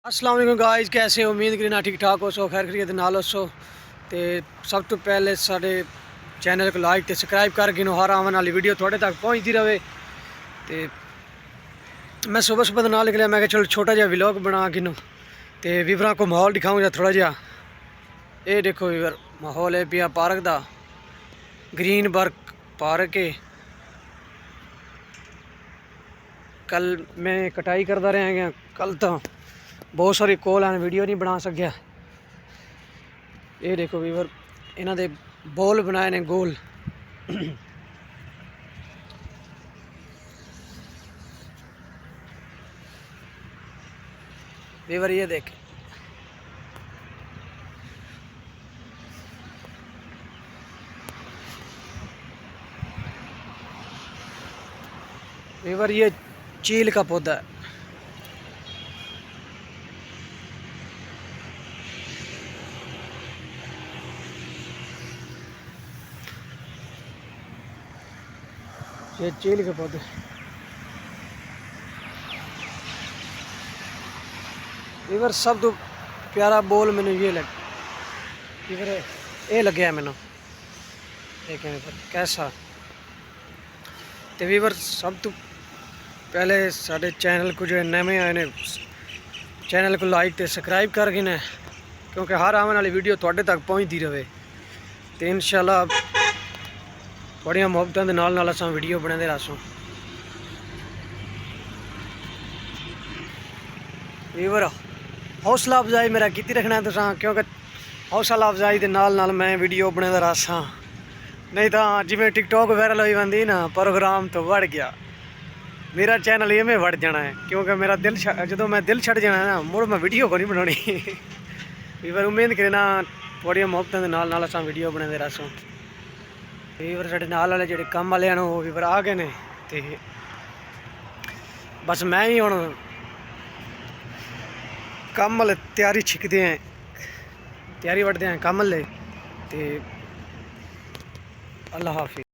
अस्सलाम वालेकुम गाइस, कैसे हो? उम्मीद करना ठीक ठाक हो सो, खैर खरीद नाल हो सो। तो सब तो पहले साढ़े चैनल को लाइक तो सबसक्राइब कर गिनो, हर आने वाली वीडियो थोड़े तक पहुँचती रहे। तो मैं सुबह सुबह ना निकलिया, मैं चलो छोटा जहा व्लॉग बना गिनो तो वीवरा को माहौल दिखाऊँ या थोड़ा जहा। ये देखो वीवर, माहौल है पिया पार्क का, ग्रीन बर्ग पार्क है। कल मैं कटाई करता रहा गया, कल तो बहुत सारी कॉल हैं, वीडियो नहीं बना सकिया। ये देखो वीवर, इन्हों दे बॉल बनाए ने गोल। वीवर ये देख, वीवर ये चील का पौधा है। ये चील के पौधे, वीवर सब तो प्यारा बॉल मैंने ये लग, वीवर ये लगे है मैंने देखें कैसा। तो वीवर सब तो पहले साढ़े चैनल को जो नवे आए ने, चैनल को लाइक तो सबसक्राइब कर गिने, क्योंकि हर आने वाली वीडियो थोड़े तक पहुँचती रहे। तो इंशाल्लाह बड़िया मुहब्बतों के नाल असां वीडियो बनाते रहां। वीवर हौसला अफजाई मेरा की रखना है तुसां, क्योंकि हौसला अफजाई के नाल मैं वीडियो बनाता रहा। नहीं तो जिमें टिकटॉक वायरल हो जाती ना, प्रोग्राम तो बढ़ गया, मेरा चैनल इवें बढ़ जाना है। क्योंकि मेरा दिल जो मैं दिल छड़ जाना ना, मुड़ मैं वीडियो को नहीं बनानी। वीवर उम्मीद करना बड़िया मुहब्बतों के नाल असां वीडियो बनाते रहां। वीवर साढ़े नाल वाले जो कम वाले हैं वो वीवर आ गए ने, तो बस मैं ही हुण कम वाले तैयारी छिकते हैं, तैयारी वढ़ते हैं कम वाले। तो अल्लाह हाफिज़।